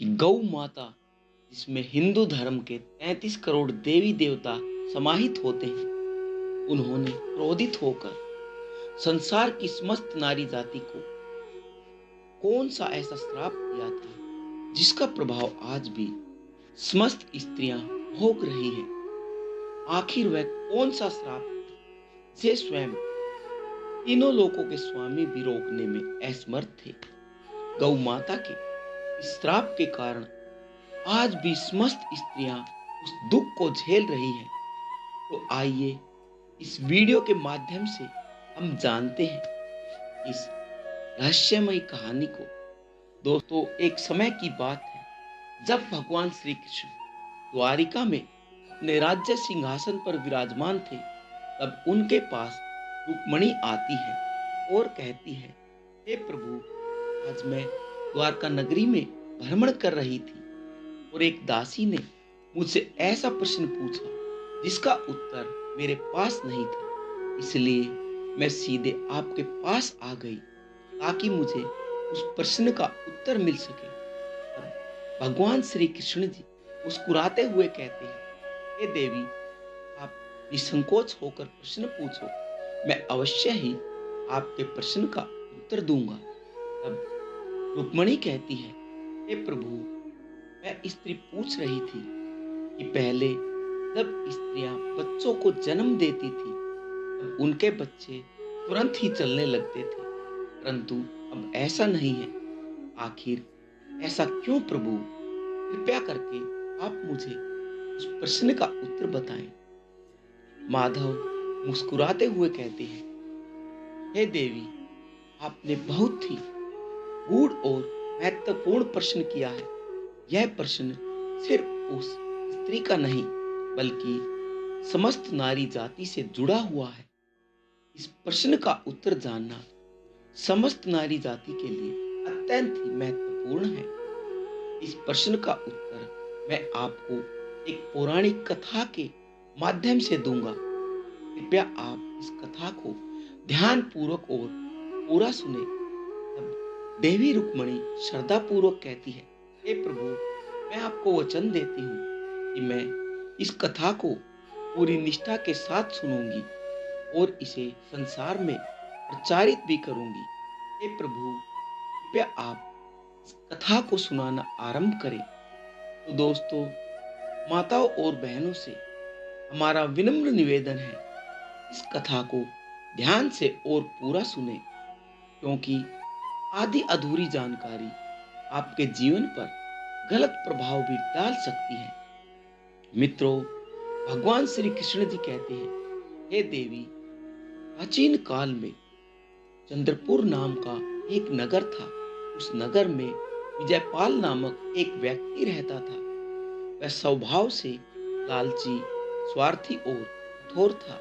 कि गौ माता, जिसमें हिंदू धर्म के 33 करोड़ देवी देवता समाहित होते हैं, उन्होंने क्रोधित होकर संसार की समस्त नारी जाति को कौन सा ऐसा श्राप दिया था जिसका प्रभाव आज भी समस्त स्त्रियां भोग रही हैं। आखिर वह कौन सा श्राप जे स्वयं तीनों लोकों के स्वामी भी रोकने में असमर्थ थे। गौ माता के इस श्राप के कारण आज भी समस्त स्त्रियां उस दुख को झेल रही हैं। तो आइए इस वीडियो के माध्यम से हम जानते हैं इस रहस्यमयी कहानी को। दोस्तों, एक समय की बात है जब भगवान श्री कृष्ण द्वारिका में अपने राज्य सिंहासन पर विराजमान थे। तब उनके पास रुक्मणी आती है और कहती है, हे प्रभु, आज मैं द्वारका नगरी में भ्रमण कर रही थी और एक दासी ने मुझसे ऐसा प्रश्न पूछा जिसका उत्तर मेरे पास नहीं था। इसलिए मैं सीधे आपके पास आ गई ताकि मुझे उस प्रश्न का उत्तर मिल सके। तब भगवान श्री कृष्ण जी मुस्कुराते हुए कहते हैं, हे देवी, आप निसंकोच होकर प्रश्न पूछो, मैं अवश्य ही आपके प्रश्न का उत्तर दूंगा। तब रुक्मणी कहती है, हे प्रभु, मैं स्त्री पूछ रही थी कि पहले जब स्त्रियां बच्चों को जन्म देती थी तब उनके बच्चे तुरंत ही चलने लगते थे, परंतु अब ऐसा नहीं है। आखिर ऐसा क्यों प्रभु? कृपया करके आप मुझे उस प्रश्न का उत्तर बताएं। माधव मुस्कुराते हुए कहते हैं, हे देवी, आपने बहुत ही गूढ़ और महत्वपूर्ण प्रश्न किया है। यह प्रश्न सिर्फ उस स्त्री का नहीं बल्कि समस्त नारी जाति से जुड़ा हुआ है। इस प्रश्न का उत्तर जानना समस्त नारी जाति के लिए अत्यंत ही महत्वपूर्ण है। इस प्रश्न का उत्तर मैं आपको एक पौराणिक कथा के माध्यम से दूंगा। कृपया आप इस कथा को ध्यान पूर्वक और पूरा सुने। तब देवी रुक्मणी श्रद्धा पूर्वक कहती है, हे प्रभु, मैं आपको वचन देती हूँ कि मैं इस कथा को पूरी निष्ठा के साथ सुनूंगी और इसे संसार में प्रचारित भी करूंगी। हे प्रभु, कृपया आप इस कथा को सुनाना आरंभ करें। तो दोस्तों, माताओं और बहनों से हमारा विनम्र निवेदन है, इस कथा को ध्यान से और पूरा सुने, क्योंकि आधी अधूरी जानकारी आपके जीवन पर गलत प्रभाव भी डाल सकती है। मित्रों, भगवान श्री कृष्ण जी कहते हैं, हे देवी, प्राचीन काल में चंद्रपुर नाम का एक नगर था। उस नगर में विजयपाल नामक एक व्यक्ति रहता था। वह स्वभाव से लालची, स्वार्थी और कठोर था।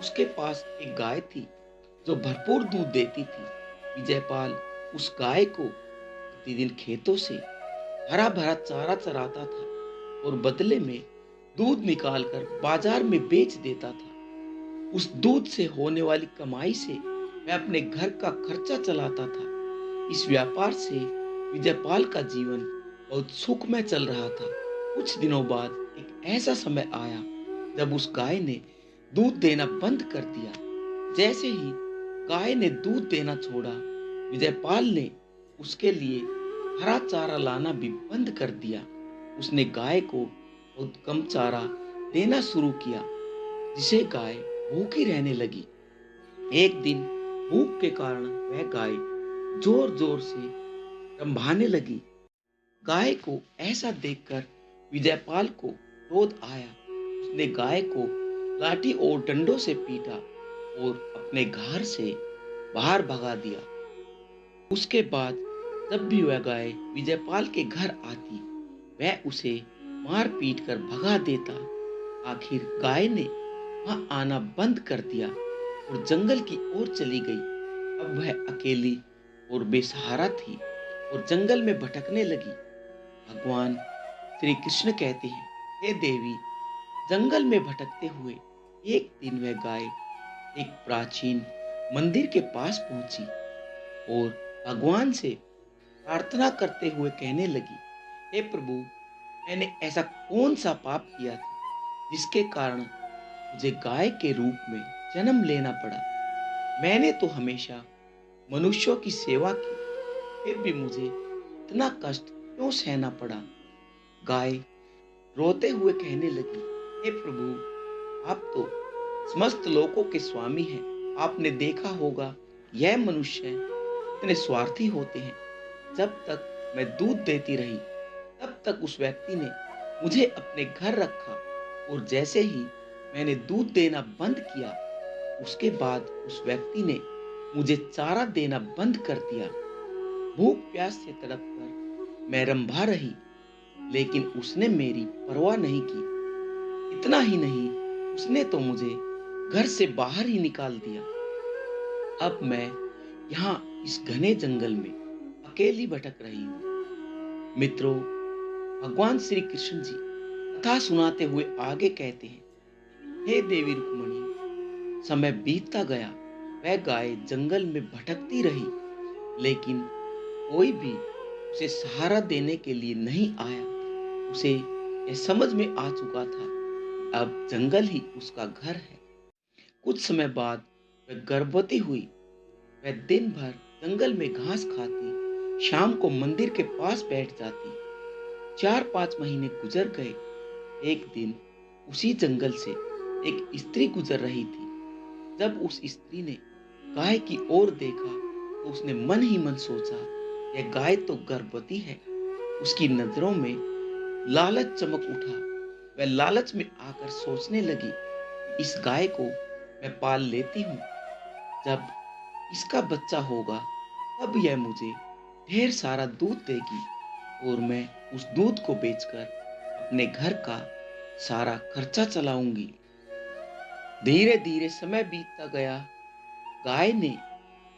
उसके पास एक गाय थी जो भरपूर दूध देती थी। विजयपाल उस गाय को प्रतिदिन खेतों से हरा भरा चारा चराता था और बदले में दूध निकालकर बाजार में बेच देता था। उस दूध से होने वाली कमाई से वह अपने घर का खर्चा चलाता था। इस व्यापार से विजयपाल का जीवन बहुत सुखमय चल रहा था। कुछ दिनों बाद एक ऐसा समय आया जब उस गाय ने दूध देना बंद कर दिया। जैसे ही गाय ने दूध देना छोड़ा, विजयपाल ने उसके लिए हरा चारा लाना भी बंद कर दिया। उसने गाय को बहुत कम चारा देना शुरू किया, जिसे गाय भूखी रहने लगी। एक दिन भूख के कारण वह गाय जोर जोर से रंभाने लगी। गाय को ऐसा देखकर विजयपाल को क्रोध आया। उसने गाय को लाठी और डंडों से पीटा और अपने घर से बाहर भगा दिया। उसके बाद जब भी वह गाय विजयपाल के घर आती, वह उसे मार पीट कर भगा देता। आखिर गाय ने वहां आना बंद कर दिया और जंगल की ओर चली गई। अब वह अकेली और बेसहारा थी और जंगल में भटकने लगी। भगवान श्री कृष्ण कहते हैं, हे देवी, जंगल में भटकते हुए एक दिन वह गाय एक प्राचीन मंदिर के पास पहुंची और भगवान से प्रार्थना करते हुए कहने लगी, हे प्रभु, मैंने ऐसा कौन सा पाप किया था जिसके कारण मुझे गाय के रूप में जन्म लेना पड़ा। मैंने तो हमेशा मनुष्यों की सेवा की, फिर भी मुझे इतना कष्ट क्यों सहना पड़ा। गाय रोते हुए कहने लगी, हे प्रभु, आप तो समस्त लोकों के स्वामी हैं। आपने देखा होगा यह मनुष्य कितने स्वार्थी होते हैं। जब तक मैं दूध देती रही, तब तक उस व्यक्ति ने मुझे अपने घर रखा, और जैसे ही मैंने दूध देना बंद किया, उसके बाद उस व्यक्ति ने मुझे चारा देना बंद कर दिया। भूख प्यास से तड़प कर मैं रंभा रही, लेकिन उसने मेरी परवाह नहीं की। इतना ही नहीं, उसने तो मुझे घर से बाहर ही निकाल दिया। अब मैं यहाँ इस घने जंगल में अकेली भटक रही हूँ। मित्रों, भगवान श्री कृष्ण जी कथा सुनाते हुए आगे कहते हैं, हे देवी रुक्मणी, समय बीतता गया, वह गाय जंगल में भटकती रही, लेकिन कोई भी उसे सहारा देने के लिए नहीं आया। उसे यह समझ में आ चुका था कि अब जंगल ही उसका घर है। कुछ समय बाद वह गर्भवती हुई। वह दिन भर जंगल में घास खाती, शाम को मंदिर के पास बैठ जाती। 4-5 महीने गुजर गए। एक दिन उसी जंगल से एक स्त्री गुजर रही थी। जब उस स्त्री ने गाय की ओर देखा, तो उसने मन ही मन सोचा, यह गाय तो गर्भवती है। उसकी नजरों में लालच चमक उठा। वह लालच में आकर सोचने लगी कि इस गाय को मैं पाल लेती हूँ। जब इसका बच्चा होगा, तब यह मुझे ढेर सारा दूध देगी, और मैं उस दूध को बेचकर अपने घर का सारा खर्चा चलाऊंगी। धीरे धीरे समय बीतता गया। गाय ने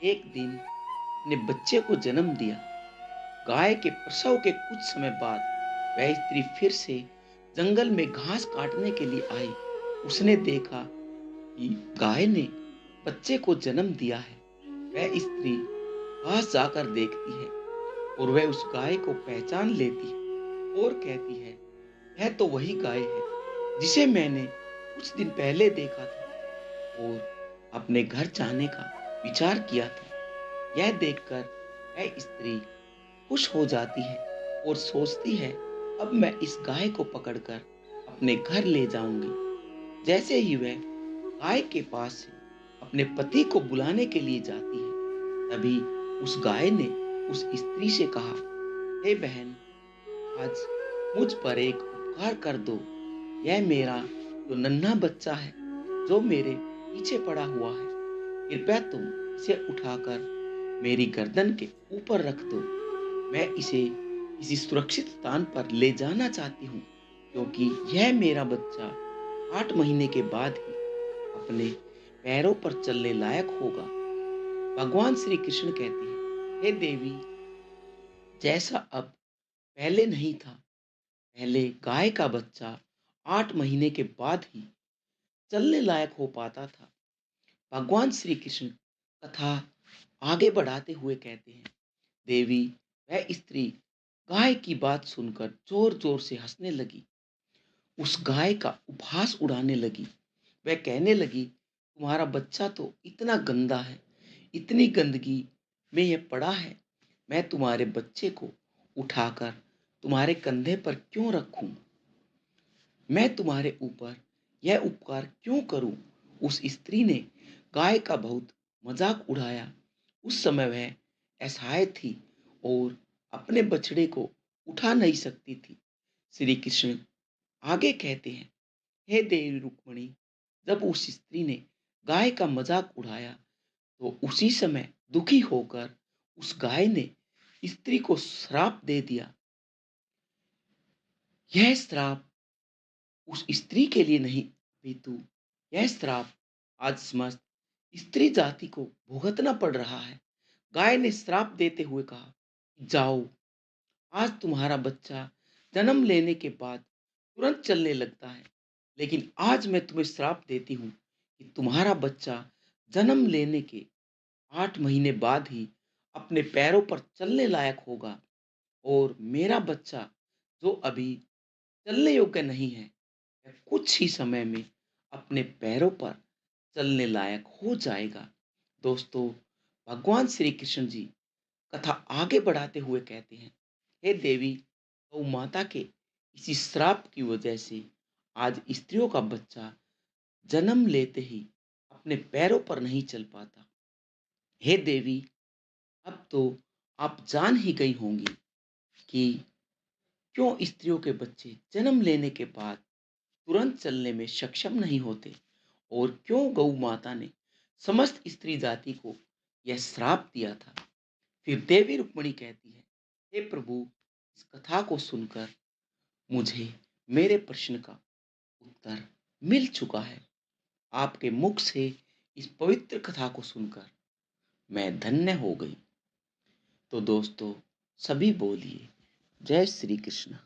एक दिन अपने बच्चे को जन्म दिया। गाय के प्रसव के कुछ समय बाद वह स्त्री फिर से जंगल में घास काटने के लिए आई। उसने देखा कि गाय ने बच्चे को जन्म दिया है। वह स्त्री पास जाकर देखती है, और वह उस गाय को पहचान लेती है और कहती है, यह तो वही गाय है जिसे मैंने कुछ दिन पहले देखा था और अपने घर जाने का विचार किया था। यह देखकर वह स्त्री खुश हो जाती है और सोचती है, अब मैं इस गाय को पकड़कर अपने घर ले जाऊंगी। जैसे ही वह गाय के पास से अपने पति को बुलाने के लिए जाती है, तभी उस गाय ने उस स्त्री से कहा, हे बहन, आज मुझ पर एक उपकार कर दो। यह मेरा जो नन्हा बच्चा है, जो मेरे पीछे पड़ा हुआ है, कृपया तुम इसे उठाकर मेरी गर्दन के ऊपर रख दो। मैं इसे किसी सुरक्षित स्थान पर ले जाना चाहती हूँ, क्योंकि यह मेरा बच्चा 8 महीने के बाद ही अपने पैरों पर चलने लायक होगा। भगवान श्री कृष्ण कहते हैं, हे देवी, जैसा अब पहले नहीं था। पहले गाय का बच्चा 8 महीने के बाद ही चलने लायक हो पाता था। भगवान श्री कृष्ण कथा आगे बढ़ाते हुए कहते हैं, देवी, वह स्त्री गाय की बात सुनकर जोर जोर से हंसने लगी। उस गाय का उपहास उड़ाने लगी। वह कहने लगी, तुम्हारा बच्चा तो इतना गंदा है, इतनी गंदगी में यह पड़ा है। मैं तुम्हारे बच्चे को उठाकर तुम्हारे कंधे पर क्यों रखूं? मैं तुम्हारे ऊपर यह उपकार क्यों करूं? उस स्त्री ने गाय का बहुत मजाक उड़ाया। उस समय वह असहाय थी और अपने बछड़े को उठा नहीं सकती थी। श्री कृष्ण आगे कहते हैं, हे देवी रुक्मणी, जब उस स्त्री ने गाय का मजाक उड़ाया, तो उसी समय दुखी होकर उस गाय ने स्त्री को श्राप दे दिया। यह श्राप उस स्त्री के लिए नहीं, अपितु यह श्राप आज समस्त स्त्री जाति को भुगतना पड़ रहा है। गाय ने श्राप देते हुए कहा, जाओ, आज तुम्हारा बच्चा जन्म लेने के बाद तुरंत चलने लगता है, लेकिन आज मैं तुम्हें श्राप देती हूँ कि तुम्हारा बच्चा जन्म लेने के 8 महीने बाद ही अपने पैरों पर चलने लायक होगा, और मेरा बच्चा जो अभी चलने योग्य नहीं है, वह कुछ ही समय में अपने पैरों पर चलने लायक हो जाएगा। दोस्तों, भगवान श्री कृष्ण जी कथा आगे बढ़ाते हुए कहते हैं, हे देवी, गौ माता के इसी श्राप की वजह से आज स्त्रियों का बच्चा जन्म लेते ही अपने पैरों पर नहीं चल पाता। हे देवी, अब तो आप जान ही गई होंगी कि क्यों स्त्रियों के बच्चे जन्म लेने के बाद तुरंत चलने में सक्षम नहीं होते और क्यों गौ माता ने समस्त स्त्री जाति को यह श्राप दिया था। फिर देवी रुक्मिणी कहती है, हे प्रभु, इस कथा को सुनकर मुझे मेरे प्रश्न का उत्तर मिल चुका है। आपके मुख से इस पवित्र कथा को सुनकर मैं धन्य हो गई। तो दोस्तों, सभी बोलिए जय श्री कृष्ण।